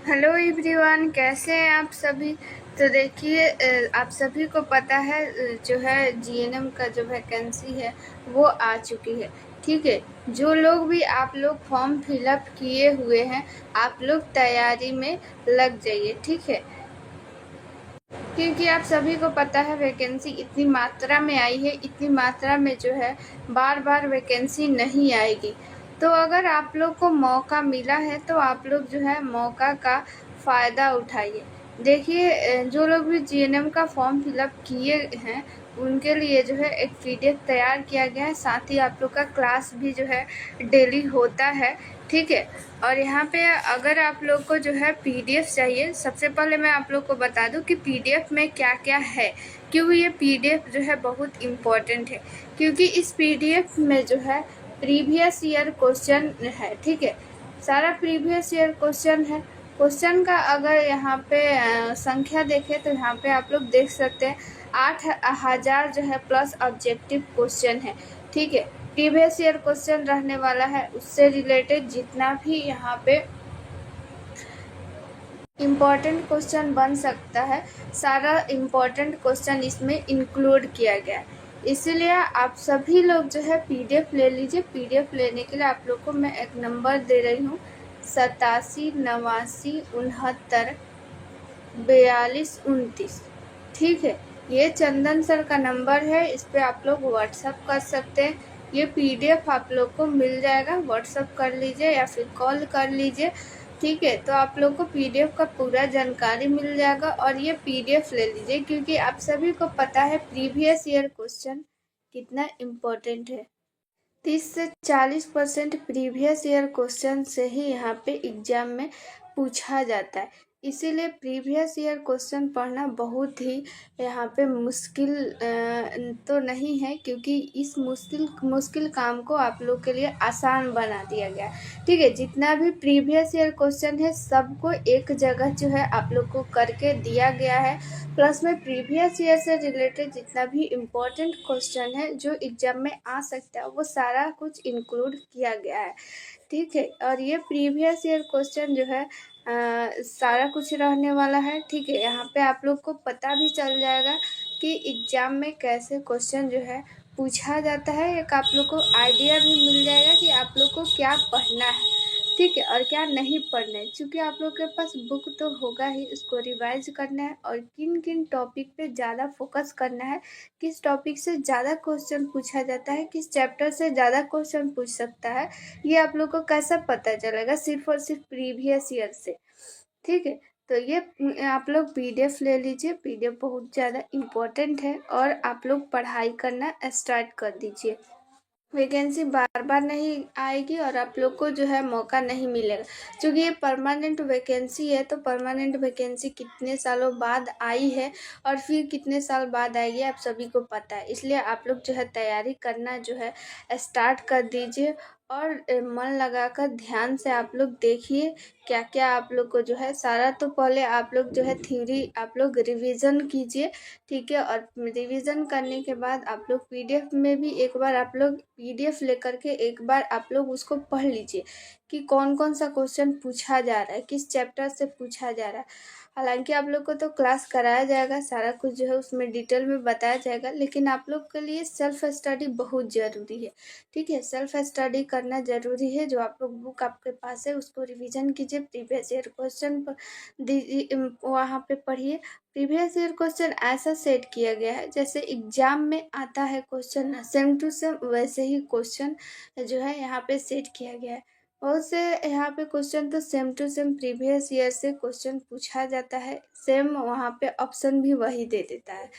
Hello everyone, कैसे हैं आप सभी। तो देखिए, आप सभी को पता है जो है जीएनएम का जो वैकेंसी है वो आ चुकी है। ठीक है, जो लोग भी आप लोग फॉर्म फिलअप किए हुए हैं, आप लोग तैयारी में लग जाइए। ठीक है, क्योंकि आप सभी को पता है वैकेंसी इतनी मात्रा में आई है, इतनी मात्रा में जो है बार बार वैकेंसी नहीं आएगी। तो अगर आप लोग को मौका मिला है तो आप लोग जो है मौका का फ़ायदा उठाइए। देखिए, जो लोग भी जीएनएम का फॉर्म फिलअप किए हैं उनके लिए जो है एक पीडीएफ तैयार किया गया है। साथ ही आप लोग का क्लास भी जो है डेली होता है। ठीक है, और यहाँ पे अगर आप लोग को जो है पीडीएफ चाहिए, सबसे पहले मैं आप लोग को बता दूं कि पीडीएफ में क्या क्या है, क्योंकि ये पीडीएफ जो है बहुत इम्पोर्टेंट है। क्योंकि इस पीडीएफ में जो है प्रीवियस ईयर क्वेश्चन है। ठीक है, सारा प्रीवियस ईयर क्वेश्चन है। क्वेश्चन का अगर यहाँ पे संख्या देखें तो यहाँ पे आप लोग देख सकते हैं 8,000 जो है प्लस ऑब्जेक्टिव क्वेश्चन है। ठीक है, प्रीवियस ईयर क्वेश्चन रहने वाला है, उससे रिलेटेड जितना भी यहाँ पे इम्पॉर्टेंट क्वेश्चन बन सकता है, सारा इम्पॉर्टेंट क्वेश्चन इसमें इंक्लूड किया गया है। इसीलिए आप सभी लोग जो है पीडीएफ ले लीजिए। पीडीएफ लेने के लिए आप लोग को मैं एक नंबर दे रही हूँ 87 89 69 42 29। ठीक है, ये चंदन सर का नंबर है, इस पर आप लोग व्हाट्सअप कर सकते हैं। ये पीडीएफ आप लोग को मिल जाएगा, व्हाट्सअप कर लीजिए या फिर कॉल कर लीजिए। ठीक है, तो आप लोग को पीडीएफ का पूरा जानकारी मिल जाएगा और ये पीडीएफ ले लीजिए, क्योंकि आप सभी को पता है प्रीवियस ईयर क्वेश्चन कितना इम्पोर्टेंट है। 30 से 40% प्रीवियस ईयर क्वेश्चन से ही यहाँ पे एग्जाम में पूछा जाता है। इसीलिए प्रीवियस ईयर क्वेश्चन पढ़ना बहुत ही यहाँ पे मुश्किल तो नहीं है, क्योंकि इस मुश्किल काम को आप लोग के लिए आसान बना दिया गया है। ठीक है, जितना भी प्रीवियस ईयर क्वेश्चन है सबको एक जगह जो है आप लोग को करके दिया गया है। प्लस में प्रीवियस ईयर से रिलेटेड जितना भी इम्पोर्टेंट क्वेश्चन है जो एग्जाम में आ सकता है वो सारा कुछ इंक्लूड किया गया है। ठीक है, और ये प्रीवियस ईयर क्वेश्चन जो है सारा कुछ रहने वाला है। ठीक है, यहाँ पे आप लोग को पता भी चल जाएगा कि एग्जाम में कैसे क्वेश्चन जो है पूछा जाता है। एक आप लोग को आइडिया भी मिल जाएगा कि आप लोग को क्या पढ़ना है। ठीक है, और क्या नहीं पढ़ना है, क्योंकि आप लोग के पास बुक तो होगा ही, उसको रिवाइज करना है और किन किन टॉपिक पे ज़्यादा फोकस करना है, किस टॉपिक से ज़्यादा क्वेश्चन पूछा जाता है, किस चैप्टर से ज़्यादा क्वेश्चन पूछ सकता है, ये आप लोग को कैसा पता चलेगा सिर्फ और सिर्फ प्रीवियस ईयर से। ठीक है, तो ये आप लोग पीडीएफ ले लीजिए। पीडीएफ बहुत ज़्यादा इम्पोर्टेंट है और आप लोग पढ़ाई करना स्टार्ट कर दीजिए। वैकेंसी बार बार नहीं आएगी और आप लोग को जो है मौका नहीं मिलेगा, क्योंकि ये परमानेंट वैकेंसी है। तो परमानेंट वैकेंसी कितने सालों बाद आई है और फिर कितने साल बाद आएगी आप सभी को पता है। इसलिए आप लोग जो है तैयारी करना जो है स्टार्ट कर दीजिए और मन लगाकर ध्यान से आप लोग देखिए क्या क्या आप लोग को जो है सारा। तो पहले आप लोग जो है थ्योरी आप लोग रिवीजन कीजिए। ठीक है, और रिवीजन करने के बाद आप लोग पीडीएफ में भी एक बार आप लोग पीडीएफ लेकर के एक बार आप लोग उसको पढ़ लीजिए कि कौन कौन सा क्वेश्चन पूछा जा रहा है, किस चैप्टर से पूछा जा रहा है। हालांकि आप लोग को तो क्लास कराया जाएगा, सारा कुछ जो है उसमें डिटेल में बताया जाएगा, लेकिन आप लोग के लिए सेल्फ स्टडी बहुत ज़रूरी है। ठीक है, सेल्फ स्टडी करना ज़रूरी है। जो आप लोग बुक आपके पास है उसको रिवीजन कीजिए, प्रीवियस ईयर क्वेश्चन वहाँ पे पढ़िए। प्रीवियस ईयर क्वेश्चन ऐसा सेट किया गया है जैसे एग्जाम में आता है क्वेश्चन सेम टू सेम, वैसे ही क्वेश्चन जो है यहाँ पे सेट किया गया है। बहुत से यहाँ पे क्वेश्चन तो same to same previous year से क्वेश्चन पूछा जाता है, सेम वहाँ पे ऑप्शन भी वही दे देता है।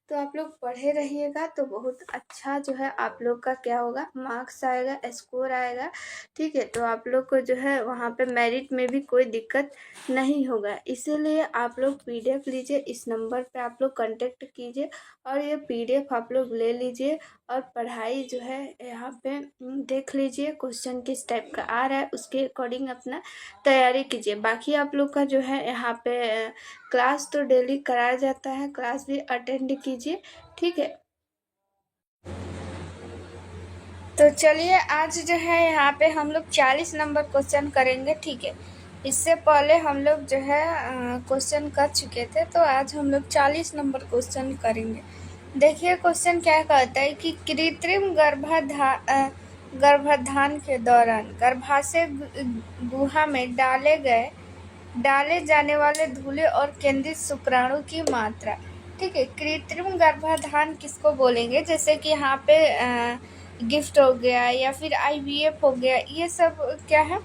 तो आप लोग पढ़े रहिएगा तो बहुत अच्छा जो है आप लोग का क्या होगा, मार्क्स आएगा, स्कोर आएगा। ठीक है, तो आप लोग को जो है वहाँ पे मेरिट में भी कोई दिक्कत नहीं होगा। इसीलिए आप लोग पीडीएफ लीजिए, इस नंबर पे आप लोग कांटेक्ट कीजिए और ये पीडीएफ आप लोग ले लीजिए और पढ़ाई जो है यहाँ पे देख लीजिए क्वेश्चन किस टाइप का आ रहा है, उसके अकॉर्डिंग अपना तैयारी कीजिए। बाकी आप लोग का जो है यहाँ पे क्लास तो डेली कराया जाता है, क्लास भी अटेंड कीजिए। ठीक है, तो चलिए आज जो है यहाँ पे हम लोग 40 नंबर क्वेश्चन करेंगे। ठीक है, इससे पहले हम लोग जो है क्वेश्चन कर चुके थे, तो आज हम लोग 40 नंबर क्वेश्चन करेंगे। देखिए क्वेश्चन क्या कहता है कि कृत्रिम गर्भाधान के दौरान गर्भाशय गुहा में डाले जाने वाले धुले और केंद्रित शुक्राणु की मात्रा। ठीक है, कृत्रिम गर्भाधान किसको बोलेंगे? जैसे कि यहाँ पे गिफ्ट हो गया या फिर IVF हो गया, ये सब क्या है?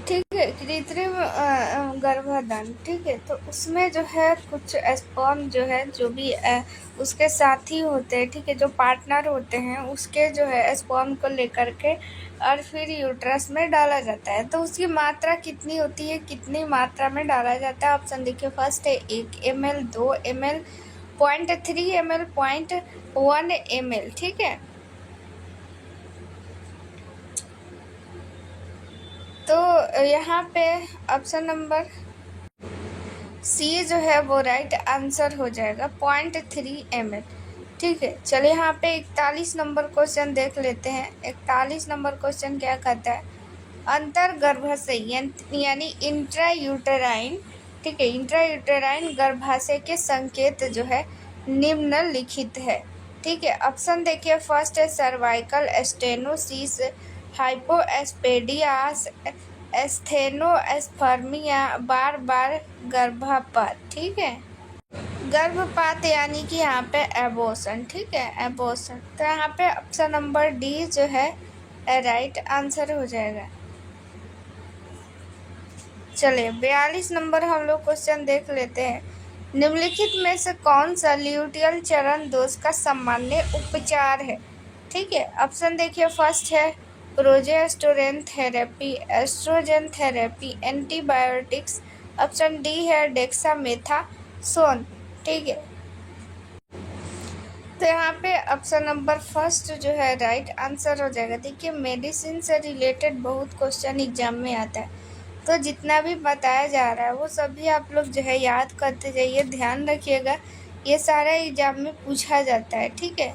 ठीक है, कृत्रिम गर्भाधान। ठीक है, तो उसमें जो है कुछ स्पर्म जो है, जो भी उसके साथी होते हैं, ठीक है, जो पार्टनर होते हैं, उसके जो है स्पर्म को लेकर के और फिर यूट्रस में डाला जाता है। तो उसकी मात्रा कितनी होती है, कितनी मात्रा में डाला जाता है? ऑप्शन देखिए, फर्स्ट है 1 ml, 2 ml, 0.3 ml, 0.1 ml। ठीक है, तो यहाँ पे ऑप्शन नंबर सी जो है वो राइट आंसर हो जाएगा, 0.3 ml। ठीक है, चलिए यहाँ पे 41 नंबर क्वेश्चन देख लेते हैं। 41 नंबर क्वेश्चन क्या कहता है? अंतर गर्भाशय यानी इंट्रायूटेराइन, ठीक है, इंट्रायूटेराइन गर्भाशय के संकेत जो है निम्नलिखित है। ठीक है, ऑप्शन देखिए, फर्स्ट है सर्वाइकल स्टेनोसिस, हाइपोएस्पेडियास, एस्थेनोएस्पर्मिया, बार बार गर्भपात। ठीक है, गर्भपात यानी कि यहाँ पे एबॉर्शन। ठीक है, एबॉर्शन। तो यहाँ पे ऑप्शन नंबर डी जो है राइट आंसर हो जाएगा। चलिए 42 नंबर हम लोग क्वेश्चन देख लेते हैं। निम्नलिखित में से कौन सा ल्यूटियल चरण दोष का सामान्य उपचार है? ठीक है, ऑप्शन देखिए, फर्स्ट है progesterone therapy, oestrogen therapy, antibiotics. Option D है डेक्सामेथासोन। ठीक है, तो यहाँ पे ऑप्शन नंबर फर्स्ट जो है राइट आंसर हो जाएगा। देखिए मेडिसिन से रिलेटेड बहुत क्वेश्चन एग्जाम में आता है, तो जितना भी बताया जा रहा है वो सभी आप लोग जो है याद करते जाइए, ध्यान रखिएगा, ये सारा एग्जाम में पूछा जाता है। ठीक है,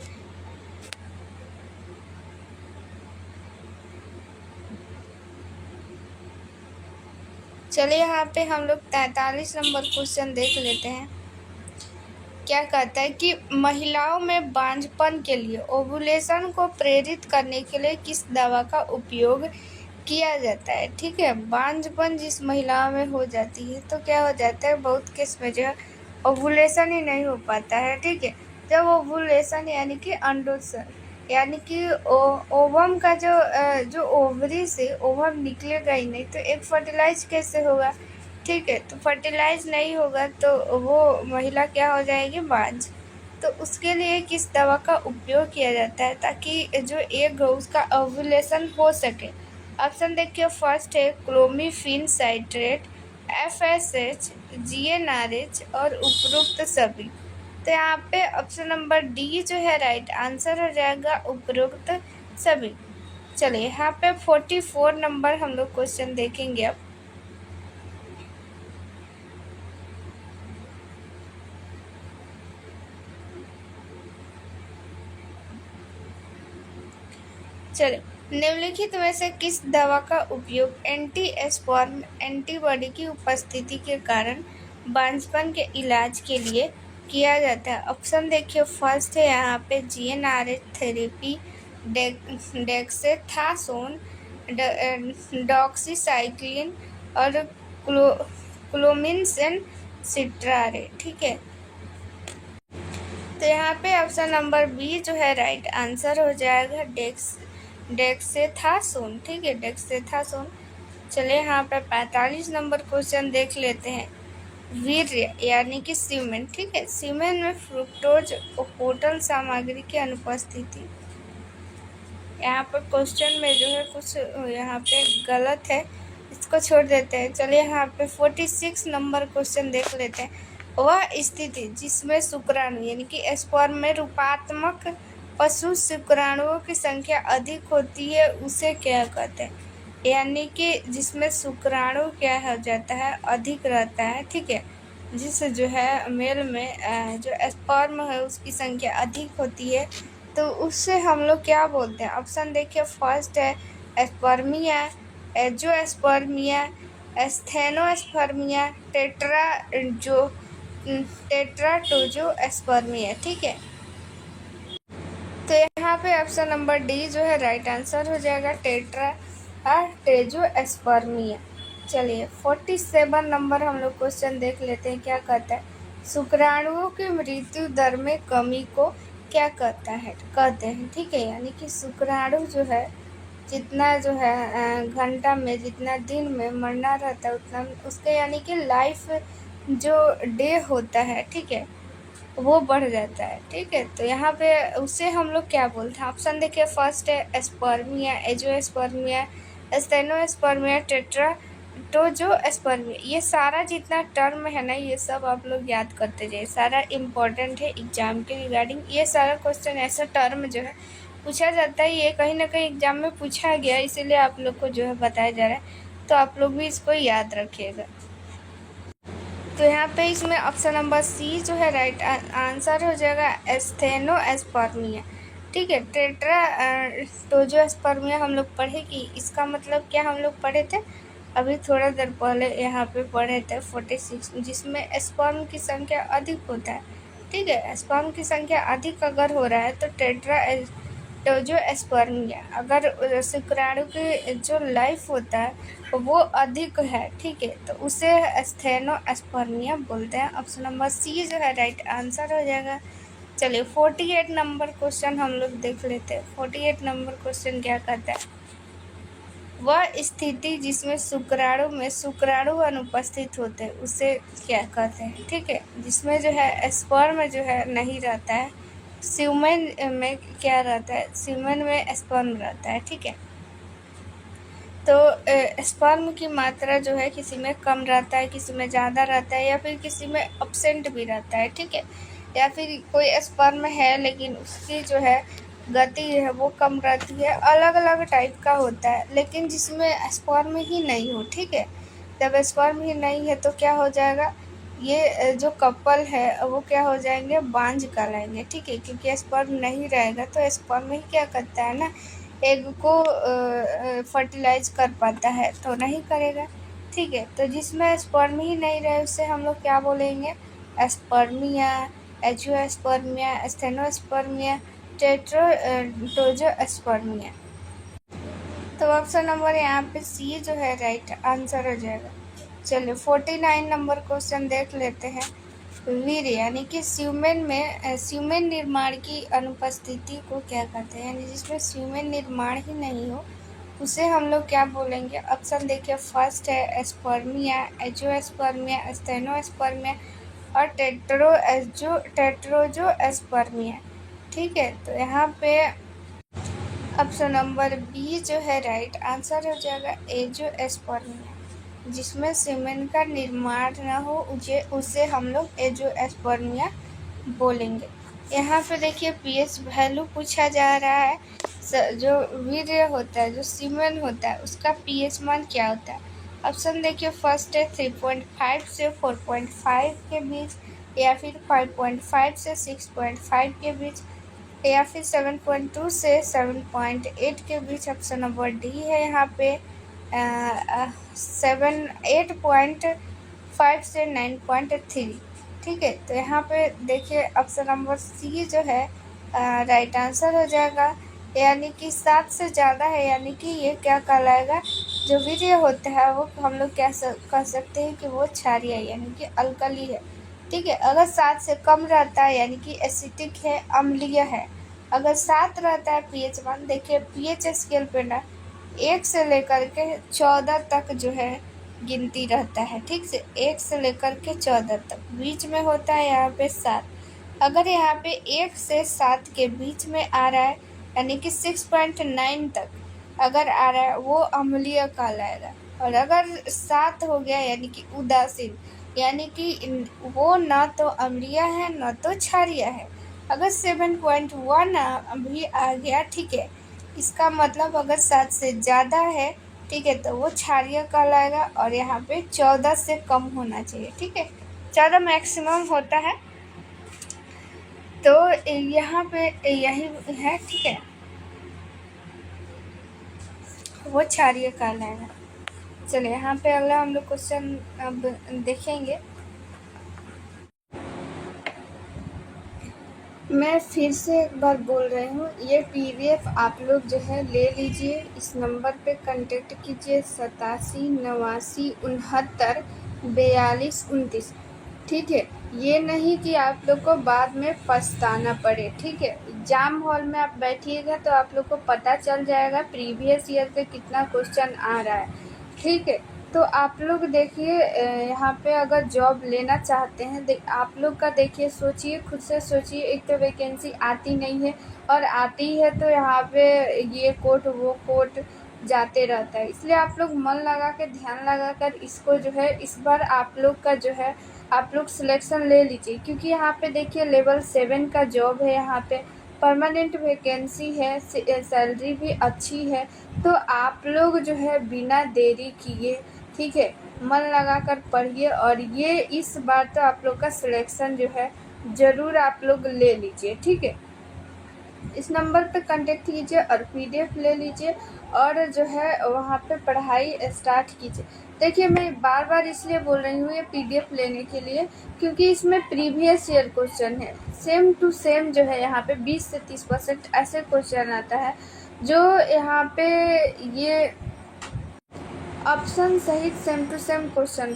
चलिए यहाँ पे हम लोग 43 नंबर क्वेश्चन देख लेते हैं। क्या कहता है कि महिलाओं में बांझपन के लिए ओवुलेशन को प्रेरित करने के लिए किस दवा का उपयोग किया जाता है? ठीक है, बांझपन जिस महिलाओं में हो जाती है तो क्या हो जाता है, बहुत केस में जो है ओवुलेशन ही नहीं हो पाता है। ठीक है, जब ओवुलेशन यानी कि अंडोत्सर्ग, यानी कि ओवम का जो ओवरी से ओवम निकलेगा ही नहीं, तो एक फर्टिलाइज कैसे होगा? ठीक है, तो फर्टिलाइज नहीं होगा तो वो महिला क्या हो जाएगी, बांझ। तो उसके लिए किस दवा का उपयोग किया जाता है ताकि जो एग हो उसका ओव्यूलेशन हो सके? ऑप्शन देखिए, फर्स्ट है क्लोमिफेन साइट्रेट, FSH, GnRH और उपरोक्त सभी। तो यहाँ पे ऑप्शन नंबर डी जो है राइट आंसर हो जाएगा, उपरोक्त सभी। चलिए यहाँ पे 44 नंबर हम लोग क्वेश्चन देखेंगे अब। चलिए, निम्नलिखित में से किस दवा का उपयोग एंटी-स्पर्म एंटीबॉडी की उपस्थिति के कारण बांझपन के इलाज के लिए किया जाता है? ऑप्शन देखिए, फर्स्ट है यहाँ पे GnRH थेरेपी, डेक्सेथासोन, डॉक्सीसाइक्लिन और क्लोमिनसेन सिट्रारे। ठीक है, तो यहाँ पे ऑप्शन नंबर बी जो है राइट आंसर हो जाएगा, डेक्सेथासोन। ठीक है, डेक्सेथासोन। चलिए यहाँ पे 45 नंबर क्वेश्चन देख लेते हैं। वीर्य यानी कि सीमेन। ठीक है, सीमेन में फ्रुक्टोज होटल सामग्री की अनुपस्थिति। यहाँ पर क्वेश्चन में जो है कुछ यहाँ पे गलत है, इसको छोड़ देते हैं। चलिए यहाँ पे 46 नंबर क्वेश्चन देख लेते हैं। वह स्थिति जिसमें शुक्राणु यानी कि स्पर्म में रूपात्मक पशु शुक्राणुओं की संख्या अधिक होती है उसे क्या कहते हैं? यानी कि जिसमें शुक्राणु क्या हो जाता है, अधिक रहता है। ठीक है, जिस जो है मेल में जो स्पर्म है उसकी संख्या अधिक होती है, तो उससे हम लोग क्या बोलते हैं? ऑप्शन देखिए, फर्स्ट है स्पर्मिया, एंजियोस्पर्मिया, एस्थेनोस्पर्मिया, टेट्राटोजोस्पर्मिया। ठीक है, तो यहाँ पे ऑप्शन नंबर डी जो है राइट आंसर हो जाएगा, टेट्राटोजोस्पर्मिया। चलिए 47 नंबर हम लोग क्वेश्चन देख लेते हैं, क्या कहता है, शुक्राणुओं की मृत्यु दर में कमी को क्या कहते हैं। ठीक है, यानी कि शुक्राणु जो है जितना जो है घंटा में, जितना दिन में मरना रहता है उतना उसके यानी कि लाइफ जो डे होता है, ठीक है, वो बढ़ जाता है। ठीक है, तो यहाँ पे उसे हम लोग क्या बोलते हैं, ऑप्शन देखिए, फर्स्ट है एस्पर्मिया, एंजियोस्पर्मिया, एस्थेनोस्पर्मिया, टेट्राटोजोस्पर्मिया। ये सारा जितना टर्म है ना, ये सब आप लोग याद करते जाइए, सारा इम्पोर्टेंट है एग्जाम के रिगार्डिंग। ये सारा क्वेश्चन ऐसा टर्म जो है पूछा जाता है, ये कहीं ना कहीं एग्जाम में पूछा गया, इसीलिए आप लोग को जो है बताया जा रहा है, तो आप लोग भी इसको याद रखिएगा। तो यहाँ पे इसमें ऑप्शन नंबर सी जो है राइट आंसर हो जाएगा, एस्थेनोस्पर्मिया। ठीक है, टेट्राटोजोस्पर्मिया हम लोग पढ़े कि इसका मतलब क्या हम लोग पढ़े थे अभी थोड़ा देर पहले, यहाँ पे पढ़े थे 46, जिसमें स्पर्म की संख्या अधिक होता है। ठीक है, स्पर्म की संख्या अधिक अगर हो रहा है तो टेट्राटोजोस्पर्मिया, अगर शुक्राणु की जो लाइफ होता है वो अधिक है, ठीक है, तो उसे एस्थेनोस्पर्मिया बोलते हैं। ऑप्शन नंबर सी जो है राइट आंसर हो जाएगा। चलिए 48 नंबर क्वेश्चन हम लोग देख लेते हैं। 48 नंबर क्वेश्चन क्या कहता है, वह स्थिति जिसमें शुक्राणु में शुक्राणु अनुपस्थित होते हैं उसे क्या कहते हैं। ठीक है, जिसमें जो है स्पर्म जो है नहीं रहता है, सीमेन में क्या रहता है, सीमेन में स्पर्म रहता है। ठीक है, तो स्पर्म की मात्रा जो है किसी में कम रहता है, किसी में ज़्यादा रहता है, या फिर किसी में अब्सेंट भी रहता है। ठीक है, या फिर कोई स्पर्म है लेकिन उसकी जो है गति है वो कम रहती है, अलग अलग टाइप का होता है। लेकिन जिसमें स्पर्म ही नहीं हो, ठीक है, जब स्पर्म ही नहीं है तो क्या हो जाएगा, ये जो कपल है वो क्या हो जाएंगे, बांझ कहलाएंगे। ठीक है, क्योंकि स्पर्म नहीं रहेगा तो स्पर्म ही क्या करता है ना, एग को फर्टिलाइज कर पाता है, तो नहीं करेगा। ठीक है, तो जिसमें स्पर्म ही नहीं रहे उसे हम लोग क्या बोलेंगे, एस्पर्मिया, एंजियोस्पर्मिया, एस्थेनोस्पर्मिया, टेट्राटोजोस्पर्मिया। तो ऑप्शन नंबर यहाँ पे सी जो है राइट आंसर हो जाएगा। चलिए 49 नंबर क्वेश्चन देख लेते हैं। वीर्य यानी कि स्यूमेन निर्माण की अनुपस्थिति को क्या कहते हैं, यानी जिसमें स्यूमेन निर्माण ही नहीं हो उसे हम लोग क्या बोलेंगे। ऑप्शन देखिए, फर्स्ट है एस्पर्मिया, एंजियोस्पर्मिया, एस्थेनोस्पर्मिया और टेट्रोजोस्पर्मिया। ठीक है, तो यहाँ पे ऑप्शन नंबर बी जो है राइट आंसर हो जाएगा, एंजियोस्पर्मिया, जिसमें सीमेन का निर्माण न हो उसे हम लोग एंजियोस्पर्मिया बोलेंगे। यहाँ पे देखिए पीएच वैल्यू पूछा जा रहा है, जो वीर्य होता है, जो सीमेन होता है, उसका पीएच मान क्या होता है। ऑप्शन देखिए, फर्स्ट है 3.5 से 4.5 के बीच, या फिर 5.5 से 6.5 के बीच, या फिर 7.2 से 7.8 के बीच। ऑप्शन नंबर डी है यहाँ पे 8.5 से 9.3। ठीक है, तो यहाँ पे देखिए ऑप्शन नंबर सी जो है राइट आंसर हो जाएगा, यानी कि 7 से ज़्यादा है, यानी कि ये क्या कहलाएगा, जो वीर्य होता है वो हम लोग क्या कह सकते हैं कि वो क्षारीय है, यानी कि अल्कली है। ठीक है, अगर 7 से कम रहता है यानी कि एसिटिक है, अम्लीय है। अगर 7 रहता है पीएच मान, देखिए पीएच स्केल पे ना 1 से लेकर के 14 तक जो है गिनती रहता है। ठीक से 1 से लेकर के 14 तक, बीच में होता है यहाँ पे 7। अगर यहाँ पे 1 से 7 के बीच में आ रहा है यानी कि 6.9 तक अगर आ रहा है वो अम्लीय कहलाएगा। और अगर 7 हो गया यानी कि उदासीन, यानी कि वो ना तो अम्लीय है ना तो क्षारीय है। अगर 7.1 भी आ गया, ठीक है, इसका मतलब अगर 7 से ज़्यादा है, ठीक है, तो वो क्षारीय कहलाएगा। और यहाँ पे 14 से कम होना चाहिए। ठीक है, 14 मैक्सिमम होता है, तो यहाँ पे यही है। ठीक है, वो क्षारीय कहलाएगा। चलिए यहाँ पे अगला हम लोग क्वेश्चन अब देखेंगे। मैं फिर से एक बार बोल रही हूँ, ये पीडीएफ आप लोग जो है ले लीजिए, इस नंबर पे कांटेक्ट कीजिए 87 89 69 42 29, ठीक है। ये नहीं कि आप लोग को बाद में पछताना पड़े, ठीक है। एग्जाम हॉल में आप बैठिएगा तो आप लोग को पता चल जाएगा प्रीवियस ईयर से कितना क्वेश्चन आ रहा है, ठीक है। तो आप लोग देखिए, यहाँ पे अगर जॉब लेना चाहते हैं, आप लोग का देखिए, सोचिए, खुद से सोचिए, एक तो वैकेंसी आती नहीं है, और आती है तो यहाँ पे ये कोर्ट वो कोर्ट जाते रहता है। इसलिए आप लोग मन लगा के, ध्यान लगा कर इसको जो है, इस बार आप लोग का जो है, आप लोग सिलेक्शन ले लीजिए, क्योंकि यहाँ पे देखिए लेवल 7 का जॉब है, यहाँ पे परमानेंट वैकेंसी है, सैलरी भी अच्छी है। तो आप लोग जो है बिना देरी किए, ठीक है, मन लगा कर पढ़िए, और ये इस बार तो आप लोग का सिलेक्शन जो है ज़रूर आप लोग ले लीजिए, ठीक है। इस नंबर पे कांटेक्ट कीजिए और पीडीएफ ले लीजिए, और जो है वहाँ पे पढ़ाई स्टार्ट कीजिए। देखिए, मैं बार बार इसलिए बोल रही हूँ ये पीडीएफ लेने के लिए, क्योंकि इसमें प्रीवियस ईयर क्वेश्चन है, सेम टू सेम जो है, यहाँ पे 20 से 30% ऐसे क्वेश्चन आता है जो यहाँ पे ये ऑप्शन सहित सेम टू सेम क्वेश्चन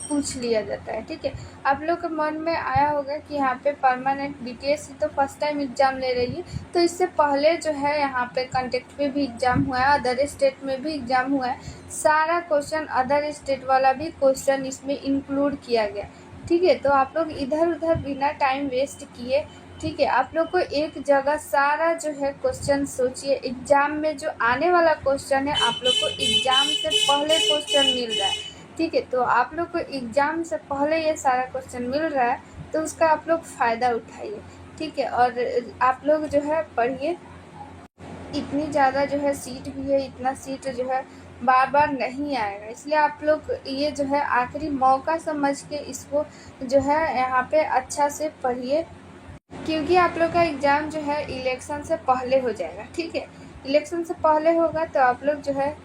पूछ लिया जाता है, ठीक है। आप लोग के मन में आया होगा कि यहाँ पे परमानेंट बीटीएस तो फर्स्ट टाइम एग्जाम ले रही है, तो इससे पहले जो है यहाँ पे कांटेक्ट पे भी एग्जाम हुआ है, अदर स्टेट में भी एग्जाम हुआ है, सारा क्वेश्चन अदर स्टेट वाला भी क्वेश्चन इसमें इंक्लूड किया गया, ठीक है। तो आप लोग इधर उधर बिना टाइम वेस्ट किए, ठीक है, आप लोग को एक जगह सारा जो है क्वेश्चन सोचिए। एग्जाम में जो आने वाला क्वेश्चन है, आप लोग को एग्जाम से पहले क्वेश्चन मिल रहा है, ठीक है। तो आप लोग को एग्जाम से पहले ये सारा क्वेश्चन मिल रहा है, तो उसका आप लोग फ़ायदा उठाइए, ठीक है। और आप लोग जो है पढ़िए, इतनी ज़्यादा जो है सीट भी है, इतना सीट जो है बार बार नहीं आएगा, इसलिए आप लोग ये जो है आखिरी मौका समझ के इसको जो है यहाँ पे अच्छा से पढ़िए, क्योंकि आप लोग का एग्ज़ाम जो है इलेक्शन से पहले हो जाएगा, ठीक है। इलेक्शन से पहले होगा तो आप लोग जो है,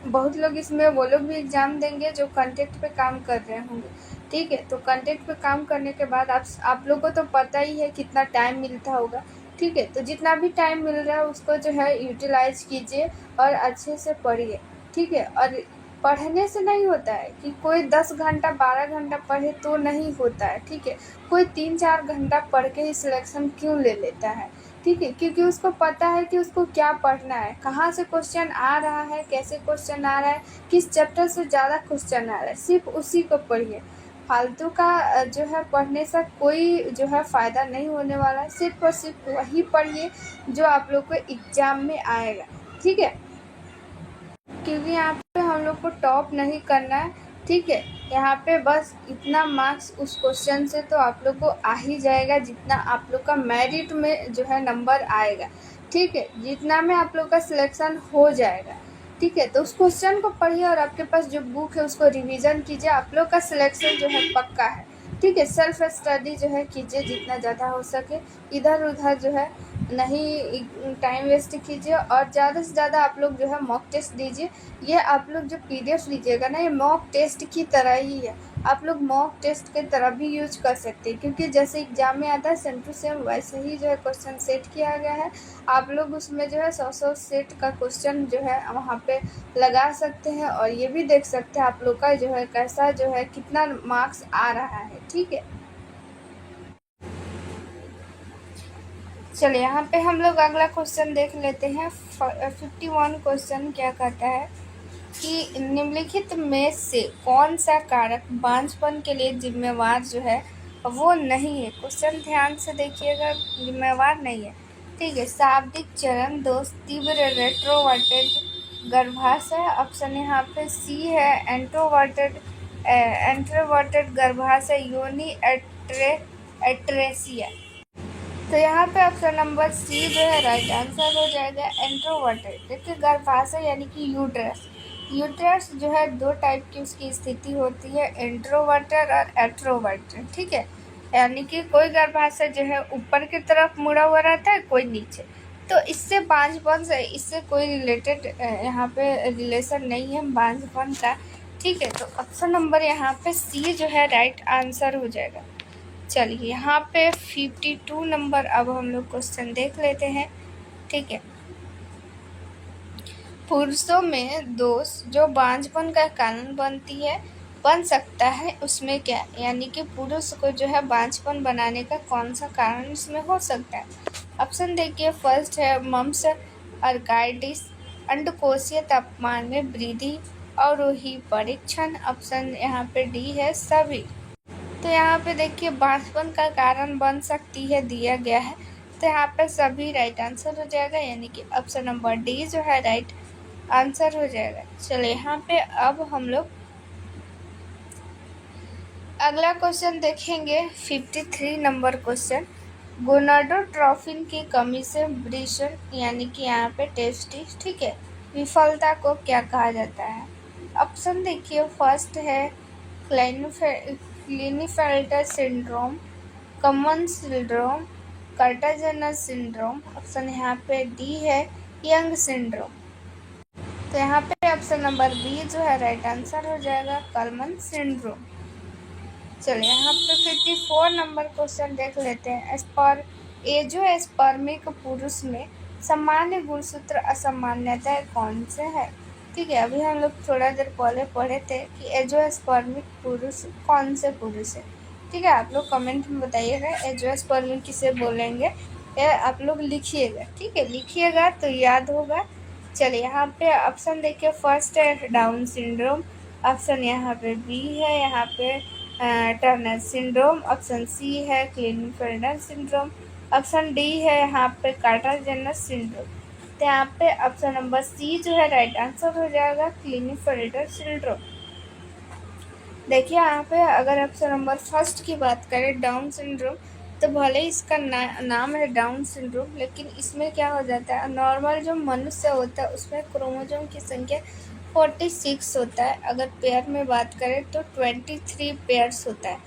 बहुत लोग इसमें वो लोग भी एग्ज़ाम देंगे जो कॉन्ट्रैक्ट पे काम कर रहे होंगे, ठीक है। तो कॉन्ट्रैक्ट पे काम करने के बाद आप लोग को तो पता ही है कितना टाइम मिलता होगा, ठीक है। तो जितना भी टाइम मिल रहा है उसको जो है यूटिलाइज कीजिए और अच्छे से पढ़िए, ठीक है। और पढ़ने से नहीं होता है कि कोई 10 घंटा 12 घंटा पढ़े तो नहीं होता है, ठीक है। कोई 3-4 घंटा पढ़ के ही सिलेक्शन क्यों ले लेता है, ठीक है, क्योंकि उसको पता है कि उसको क्या पढ़ना है, कहाँ से क्वेश्चन आ रहा है, कैसे क्वेश्चन आ रहा है, किस चैप्टर से ज़्यादा क्वेश्चन आ रहा है, सिर्फ उसी को पढ़िए। फालतू का जो है पढ़ने से कोई जो है फ़ायदा नहीं होने वाला है, सिर्फ और सिर्फ वही पढ़िए जो आप लोग को एग्ज़ाम में आएगा, ठीक है। क्योंकि यहाँ पे हम लोग को टॉप नहीं करना है, ठीक है। यहाँ पे बस इतना मार्क्स उस क्वेश्चन से तो आप लोग को आ ही जाएगा जितना आप लोग का मेरिट में जो है नंबर आएगा, ठीक है, जितना में आप लोग का सिलेक्शन हो जाएगा, ठीक है। तो उस क्वेश्चन को पढ़िए और आपके पास जो बुक है उसको रिवीजन कीजिए, आप लोग का सिलेक्शन जो है पक्का है, ठीक है। सेल्फ स्टडी जो है कीजिए जितना ज़्यादा हो सके, इधर उधर जो है नहीं टाइम वेस्ट कीजिए, और ज़्यादा से ज़्यादा आप लोग जो है मॉक टेस्ट दीजिए। ये आप लोग जो पीडीएफ लीजिएगा ना, ये मॉक टेस्ट की तरह ही है, आप लोग मॉक टेस्ट की तरह भी यूज कर सकते हैं, क्योंकि जैसे एग्जाम में आता है सेम टू सेम वैसे ही जो है क्वेश्चन सेट किया गया है। आप लोग उसमें जो है 100 सेट का क्वेश्चन जो है वहाँ पे लगा सकते हैं, और ये भी देख सकते हैं आप लोग का जो है कैसा जो है कितना मार्क्स आ रहा है, ठीक है। चलिए यहाँ पे हम लोग अगला क्वेश्चन देख लेते हैं। 51 क्वेश्चन क्या कहता है कि निम्नलिखित में से कौन सा कारक बांझपन के लिए जिम्मेवार जो है वो नहीं है। क्वेश्चन ध्यान से देखिएगा, जिम्मेवार नहीं है, ठीक है। शाब्दिक चरण, दोष, तीव्र रेट्रोवर्टेड गर्भाशय, ऑप्शन यहाँ पे सी है एंट्रोवर्टेड गर्भाशय, योनि एट्रेसिया। तो यहाँ पे ऑप्शन नंबर सी जो है राइट आंसर हो जाएगा, एंट्रोवर्टेड। देखिए गर्भाशय यानी कि यूट्रस, यूट्रस जो है 2 टाइप की उसकी स्थिति होती है, इंट्रोवर्टेड और एट्रोवर्टेड, ठीक है। यानी कि कोई गर्भाशय जो है ऊपर की तरफ मुड़ा हुआ रहता है, कोई नीचे। तो इससे बांझपन से इससे कोई रिलेटेड यहाँ पे रिलेशन नहीं है बांझपन का, ठीक है। तो ऑप्शन नंबर यहाँ पे सी जो है राइट आंसर हो जाएगा। चलिए यहाँ पे 52 नंबर अब हम लोग क्वेश्चन देख लेते हैं, ठीक है। पुरुषों में दोष जो बांझपन का कारण बन सकता है उसमें क्या, यानी कि पुरुष को जो है बांझपन बनाने का कौन सा कारण इसमें हो सकता है। ऑप्शन देखिए, फर्स्ट है मम्स, अर्काइटिस, अंडकोशीय तापमान में वृद्धि, अवरोही परीक्षण। ऑप्शन यहाँ पे डी है सभी। तो यहाँ पे देखिए बांझपन का कारण बन सकती है दिया गया है, तो यहाँ पे सभी राइट आंसर हो जाएगा, यानी कि ऑप्शन नंबर डी जो है राइट आंसर हो जाएगा। चलिए यहाँ पे अब हम लोग अगला क्वेश्चन देखेंगे, 53 नंबर क्वेश्चन। गोनाडोट्रोफिन की कमी से वृषण यानी कि यहाँ पे टेस्टिस, ठीक है, विफलता को क्या कहा जाता है। ऑप्शन देखिए, फर्स्ट है Klinefelter syndrome, common syndrome, Kartagener's syndrome. Option यहाँ पे डी है यंग सिंड्रोम। तो यहाँ पे ऑप्शन नंबर बी जो है राइट आंसर हो जाएगा, कॉमन सिंड्रोम। चलिए यहाँ पे 54 नंबर क्वेश्चन देख लेते हैं। एंजियोस्पर्मिक पुरुष में सामान्य गुणसूत्र असामान्यता कौन से है, ठीक है। अभी हम लोग थोड़ा देर पहले पढ़े थे कि एंजियोस्पर्मिक पुरुष कौन से पुरुष है, ठीक है। आप लोग कमेंट में बताइएगा एंजियोस्पर्मिक किसे बोलेंगे, या आप लोग लिखिएगा, ठीक है, लिखिएगा तो याद होगा। चलिए यहाँ पे ऑप्शन देखिए, फर्स्ट है डाउन सिंड्रोम, ऑप्शन यहाँ पे बी है यहाँ पे टर्नर सिंड्रोम, ऑप्शन सी है क्लिनीफेल्टर सिंड्रोम, ऑप्शन डी है यहाँ पे कार्टाजेनस सिंड्रोम। तो यहाँ पे ऑप्शन नंबर सी जो है राइट आंसर हो जाएगा, क्लिनीफेल्टर सिंड्रोम। देखिए यहाँ पे अगर ऑप्शन नंबर फर्स्ट की बात करें डाउन सिंड्रोम, तो भले इसका नाम है डाउन सिंड्रोम, लेकिन इसमें क्या हो जाता है, नॉर्मल जो मनुष्य होता है उसमें क्रोमोसोम की संख्या 46 होता है। अगर पेयर में बात करें तो 23 पेयर्स होता है,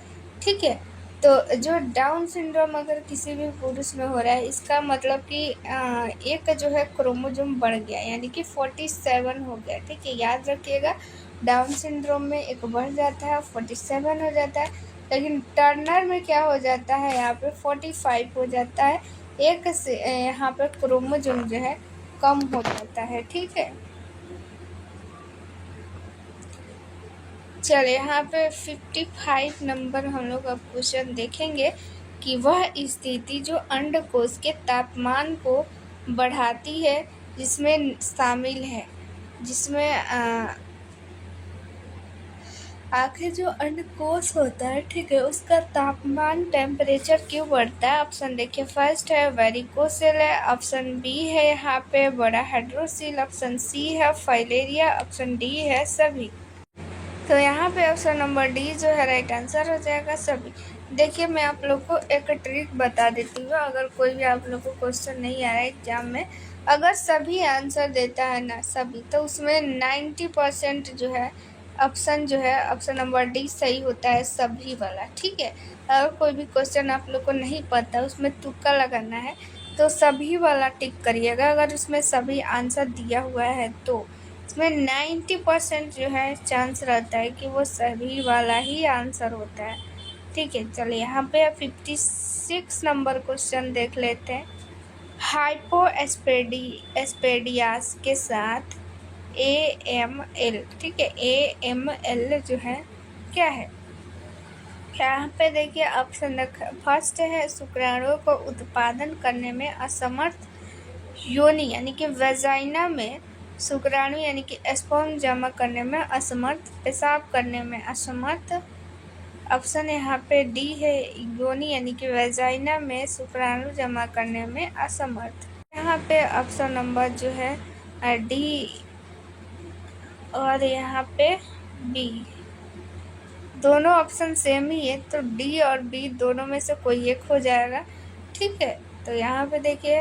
ठीक है। तो जो डाउन सिंड्रोम अगर किसी भी पुरुष में हो रहा है, इसका मतलब कि एक जो है क्रोमोसोम बढ़ गया, यानी कि 47 हो गया, ठीक है। याद रखिएगा, डाउन सिंड्रोम में एक बढ़ जाता है 47 हो जाता है, लेकिन टर्नर में क्या हो जाता है, यहाँ पे 45 हो जाता है, एक से यहाँ पे क्रोमोसोम जो है कम हो जाता है, ठीक है। चलिए यहाँ पे 55 नंबर हम लोग अब क्वेश्चन देखेंगे कि वह स्थिति जो अंडकोश के तापमान को बढ़ाती है जिसमें शामिल है, जिसमें आखिर जो अंडकोश होता है, ठीक है, उसका तापमान टेम्परेचर क्यों बढ़ता है। ऑप्शन देखिए, फर्स्ट है वेरिकोसेल है, ऑप्शन बी है यहाँ पे बड़ा हाइड्रोसिल, ऑप्शन सी है फाइलेरिया, ऑप्शन डी है सभी। तो यहाँ पे ऑप्शन नंबर डी जो है राइट आंसर हो जाएगा, सभी। देखिए मैं आप लोग को एक ट्रिक बता देती हूँ, अगर कोई भी आप लोग को क्वेश्चन नहीं आ रहा है एग्जाम में, अगर सभी आंसर देता है ना सभी, तो उसमें 90% जो है ऑप्शन नंबर डी सही होता है, सभी वाला, ठीक है। अगर कोई भी क्वेश्चन आप लोग को नहीं पता, उसमें तुक्का लगाना है, तो सभी वाला टिक करिएगा। अगर उसमें सभी आंसर दिया हुआ है तो इसमें 90% जो है चांस रहता है कि वो सभी वाला ही आंसर होता है, ठीक है। चलिए यहाँ पे 56 नंबर क्वेश्चन देख लेते हैं। हाइपोएस्पेडियास के साथ AML, ठीक है, AML जो है क्या है। यहाँ पे देखिए ऑप्शन फर्स्ट है शुक्राणुओं को उत्पादन करने में असमर्थ योनि यानी कि वेजाइना में शुक्राणु यानी कि स्पर्म जमा करने में असमर्थ, पेशाब करने में असमर्थ। ऑप्शन यहाँ पे डी है योनि यानी कि वेजाइना में शुक्राणु जमा करने में असमर्थ। यहाँ पे ऑप्शन नंबर जो है डी और यहाँ पे बी, दोनों ऑप्शन सेम ही है, तो डी और बी दोनों में से कोई एक हो जाएगा, ठीक है। तो यहाँ पे देखिए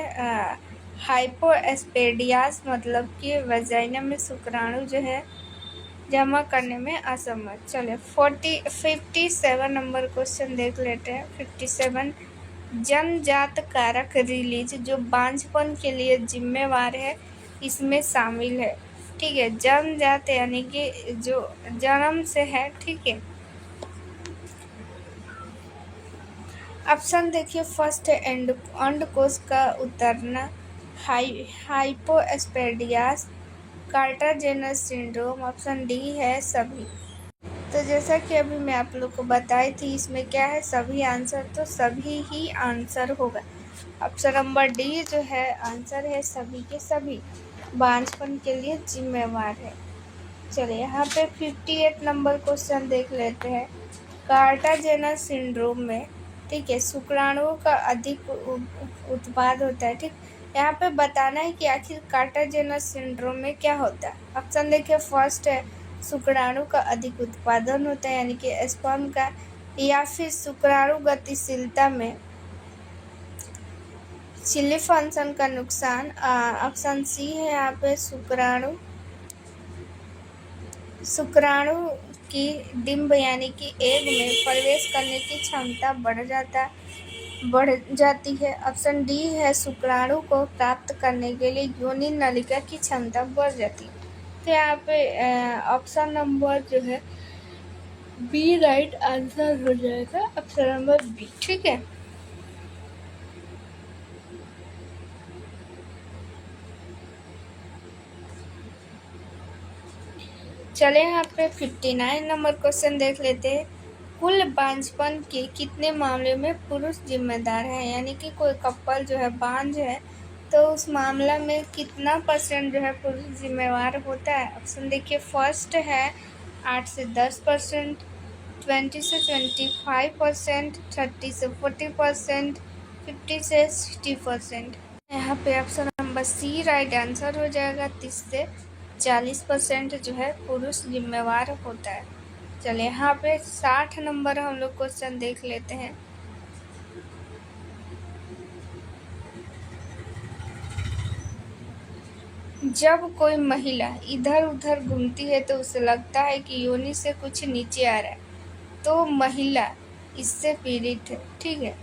हाइपोएस्पेडियास मतलब कि वजाइना में शुक्राणु जो है जमा करने में असमर्थ। चलिए 57 नंबर क्वेश्चन देख लेते हैं। 57 जन्मजात कारक रिलीज जो बांझपन के लिए जिम्मेवार है इसमें शामिल है। ठीक है, जन्मजात यानी कि जो जन्म से है। ठीक है, ऑप्शन देखिए, फर्स्ट है अंडकोश का उतरना, हाइपोस्पेडियास, कार्टाजेनस सिंड्रोम। ऑप्शन डी है सभी। तो जैसा कि अभी मैं आप लोग को बताई थी, इसमें क्या है सभी आंसर, तो सभी ही आंसर होगा। ऑप्शन नंबर डी जो है आंसर है सभी के सभी बांझपन के लिए जिम्मेवार है। चलिए यहाँ पे 58 नंबर क्वेश्चन देख लेते हैं। कार्टाजेनस सिंड्रोम में, ठीक है, शुक्राणुओं का अधिक उत्पाद होता है। ठीक, यहाँ पे बताना है कि आखिर कार्टाजेनस सिंड्रोम में क्या होता है। ऑप्शन देखिए, फर्स्ट है शुक्राणु का अधिक उत्पादन होता है यानी कि स्पर्म का, या फिर शुक्राणु गतिशीलता में चिली फंक्शन का नुकसान। ऑप्शन सी है यहाँ पे शुक्राणु की डिंब यानी कि एग में प्रवेश करने की क्षमता बढ़ जाती है। ऑप्शन डी है शुक्राणु को प्राप्त करने के लिए योनि नलिका की क्षमता बढ़ जाती है। तो यहाँ पे ऑप्शन नंबर जो है बी राइट आंसर हो जाएगा, ऑप्शन नंबर बी। ठीक है, चले यहाँ पे 59 नंबर क्वेश्चन देख लेते हैं। कुल बांझपन के कितने मामले में पुरुष जिम्मेदार है, यानी कि कोई कपल जो है बांझ है तो उस मामला में कितना % जो है पुरुष जिम्मेवार होता है। ऑप्शन देखिए, फर्स्ट है 8 से 10%, 20 से 25%, 30 से 40%, 50 से 60%। यहाँ पे option number C right answer हो जाएगा। 30 से 40% जो है पुरुष जिम्मेवार होता है। चलिए यहाँ पे 60 नंबर हम लोग क्वेश्चन देख लेते हैं। जब कोई महिला इधर उधर घूमती है तो उसे लगता है कि योनि से कुछ नीचे आ रहा है, तो महिला इससे पीड़ित है। ठीक है,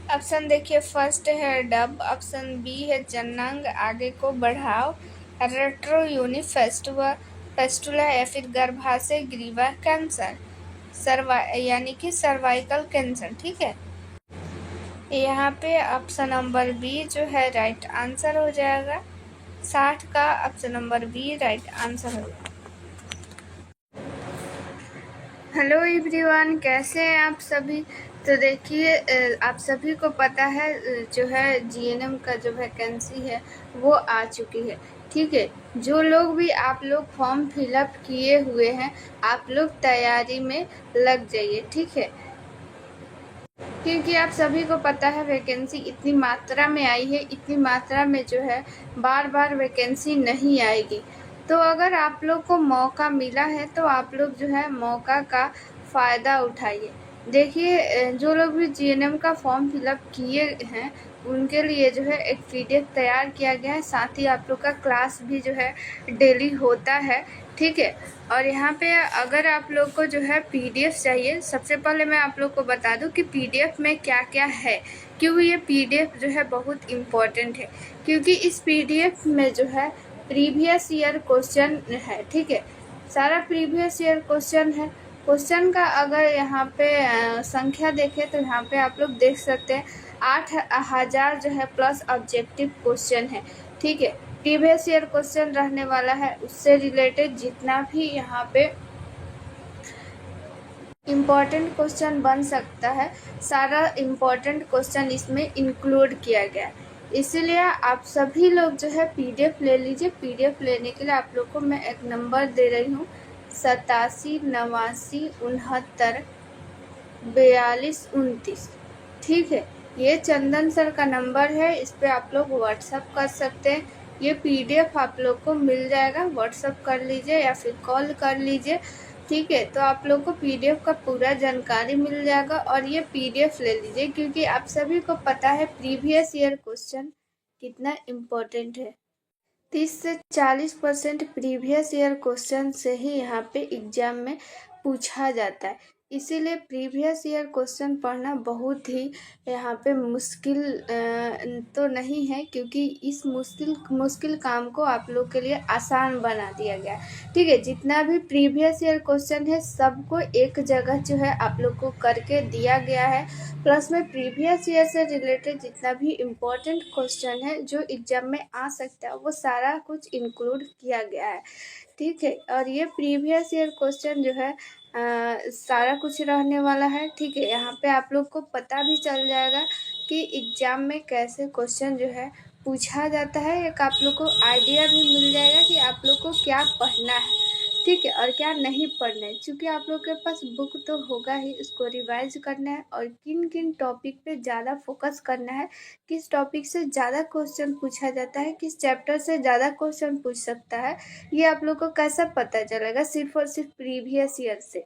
ऑप्शन देखिए, फर्स्ट है डब, ऑप्शन बी है जननांग आगे को बढ़ाओ, रेट्रो योनि फेस्टुला, या फिर गर्भाशय ग्रीवा कैंसर, यानी कि सर्वाइकल कैंसर। ठीक है, यहाँ पे ऑप्शन नंबर बी जो है राइट आंसर हो जाएगा। 60 का option number B right answer होगा। हेलो एवरीवन, कैसे हैं आप सभी। तो देखिए, आप सभी को पता है जो है जीएनएम का जो वैकेंसी है वो आ चुकी है। ठीक है, जो लोग भी आप लोग फॉर्म फिलअप किए हुए हैं, आप लोग तैयारी में लग जाइए। ठीक है, क्योंकि आप सभी को पता है वैकेंसी इतनी मात्रा में आई है, इतनी मात्रा में जो है बार बार वैकेंसी नहीं आएगी। तो अगर आप लोग को मौका मिला है तो आप लोग जो है मौका का फ़ायदा उठाइए। देखिए, जो लोग भी जीएनएम का फॉर्म फिलअप किए हैं उनके लिए जो है एक पीडीएफ तैयार किया गया है, साथ ही आप लोग का क्लास भी जो है डेली होता है। ठीक है, और यहाँ पे अगर आप लोग को जो है पीडीएफ चाहिए, सबसे पहले मैं आप लोग को बता दूं कि पीडीएफ में क्या क्या है, क्योंकि ये पीडीएफ जो है बहुत इम्पोर्टेंट है, क्योंकि इस पीडीएफ में जो है प्रीवियस ईयर क्वेश्चन है। ठीक है, सारा प्रीवियस ईयर क्वेश्चन है। क्वेश्चन का अगर यहाँ पे संख्या देखें तो यहाँ पे आप लोग देख सकते हैं 8000 जो है प्लस ऑब्जेक्टिव क्वेश्चन है। ठीक है, प्रीवियस ईयर क्वेश्चन रहने वाला है, उससे रिलेटेड जितना भी यहाँ पे इम्पॉर्टेंट क्वेश्चन बन सकता है, सारा इम्पॉर्टेंट क्वेश्चन इसमें इंक्लूड किया गया है। इसीलिए आप सभी लोग जो है पीडीएफ ले लीजिए। पीडीएफ लेने के लिए आप लोग को मैं एक नंबर दे रही हूँ, 87 89 69 42 29। ठीक है, ये चंदन सर का नंबर है, इस पर आप लोग व्हाट्सअप कर सकते हैं। ये पीडीएफ आप लोग को मिल जाएगा, व्हाट्सअप कर लीजिए या फिर कॉल कर लीजिए। ठीक है, तो आप लोग को पीडीएफ का पूरा जानकारी मिल जाएगा और ये पीडीएफ ले लीजिए, क्योंकि आप सभी को पता है प्रीवियस ईयर क्वेश्चन कितना इम्पोर्टेंट है। 30 से 40% प्रीवियस ईयर क्वेश्चन से ही यहाँ पे एग्जाम में पूछा जाता है। इसीलिए प्रीवियस ईयर क्वेश्चन पढ़ना बहुत ही यहाँ पे मुश्किल तो नहीं है, क्योंकि इस मुश्किल काम को आप लोग के लिए आसान बना दिया गया है। ठीक है, जितना भी प्रीवियस ईयर क्वेश्चन है सबको एक जगह जो है आप लोग को करके दिया गया है। प्लस में प्रीवियस ईयर से रिलेटेड जितना भी इम्पोर्टेंट क्वेश्चन है जो एग्जाम में आ सकता है वो सारा कुछ इंक्लूड किया गया है। ठीक है, और ये प्रीवियस ईयर क्वेश्चन जो है सारा कुछ रहने वाला है। ठीक है, यहाँ पे आप लोग को पता भी चल जाएगा कि एग्जाम में कैसे क्वेश्चन जो है पूछा जाता है। एक आप लोग को आइडिया भी मिल जाएगा कि आप लोग को क्या पढ़ना है, ठीक है, और क्या नहीं पढ़ना है। क्योंकि आप लोग के पास बुक तो होगा ही, उसको रिवाइज करना है और किन किन टॉपिक पे ज़्यादा फोकस करना है, किस टॉपिक से ज़्यादा क्वेश्चन पूछा जाता है, किस चैप्टर से ज़्यादा क्वेश्चन पूछ सकता है, ये आप लोग को कैसा पता चलेगा सिर्फ और सिर्फ प्रीवियस ईयर से।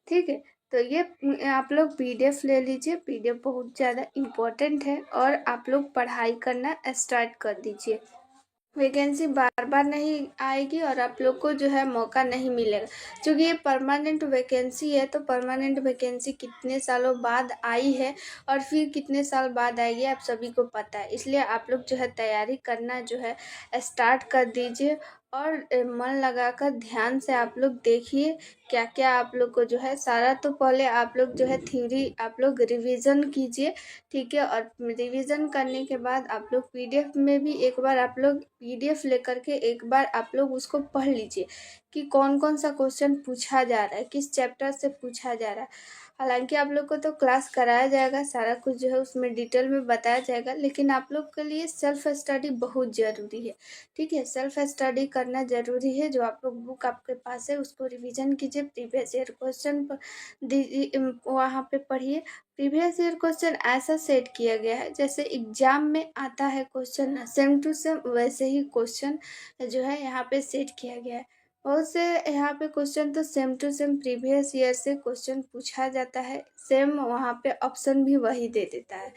ठीक है, तो ये आप लोग पीडीएफ ले लीजिए। पीडीएफ बहुत ज़्यादा इम्पोर्टेंट है और आप लोग पढ़ाई करना स्टार्ट कर दीजिए। वैकेंसी बार बार नहीं आएगी और आप लोग को जो है मौका नहीं मिलेगा, क्योंकि ये परमानेंट वैकेंसी है। तो परमानेंट वैकेंसी कितने सालों बाद आई है और फिर कितने साल बाद आएगी आप सभी को पता है। इसलिए आप लोग जो है तैयारी करना जो है स्टार्ट कर दीजिए और मन लगाकर ध्यान से आप लोग देखिए क्या क्या आप लोग को जो है सारा। तो पहले आप लोग जो है थ्योरी आप लोग रिवीजन कीजिए, ठीक है, और रिवीजन करने के बाद आप लोग पीडीएफ में भी एक बार आप लोग पीडीएफ लेकर के एक बार आप लोग उसको पढ़ लीजिए कि कौन कौन सा क्वेश्चन पूछा जा रहा है, किस चैप्टर से पूछा जा रहा है। हालांकि आप लोग को तो क्लास कराया जाएगा, सारा कुछ जो है उसमें डिटेल में बताया जाएगा, लेकिन आप लोग के लिए सेल्फ स्टडी बहुत ज़रूरी है। ठीक है, सेल्फ स्टडी करना ज़रूरी है। जो आप लोग बुक आपके पास है उसको रिवीजन कीजिए, प्रीवियस ईयर क्वेश्चन वहाँ पे पढ़िए। प्रीवियस ईयर क्वेश्चन ऐसा सेट किया गया है जैसे एग्जाम में आता है क्वेश्चन सेम टू सेम, वैसे ही क्वेश्चन जो है यहाँ पे सेट किया गया है। बहुत से यहाँ पे क्वेश्चन तो same to same previous year से क्वेश्चन पूछा जाता है, सेम वहाँ पे ऑप्शन भी वही दे देता है।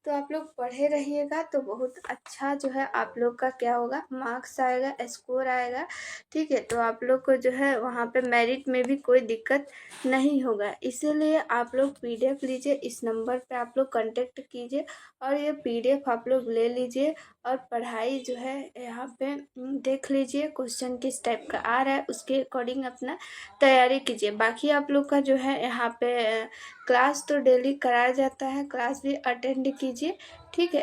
तो आप लोग पढ़े रहिएगा तो बहुत अच्छा जो है आप लोग का क्या होगा, मार्क्स आएगा, स्कोर आएगा। ठीक है, तो आप लोग को जो है वहाँ पे मेरिट में भी कोई दिक्कत नहीं होगा। इसीलिए आप लोग पीडीएफ लीजिए, इस नंबर पे आप लोग कांटेक्ट कीजिए और ये पीडीएफ आप लोग ले लीजिए और पढ़ाई जो है यहाँ पे देख लीजिए क्वेश्चन किस टाइप का आ रहा है, उसके अकॉर्डिंग अपना तैयारी कीजिए। बाकी आप लोग का जो है यहाँ पे क्लास तो डेली कराया जाता है, क्लास भी अटेंड कीजिए। ठीक है।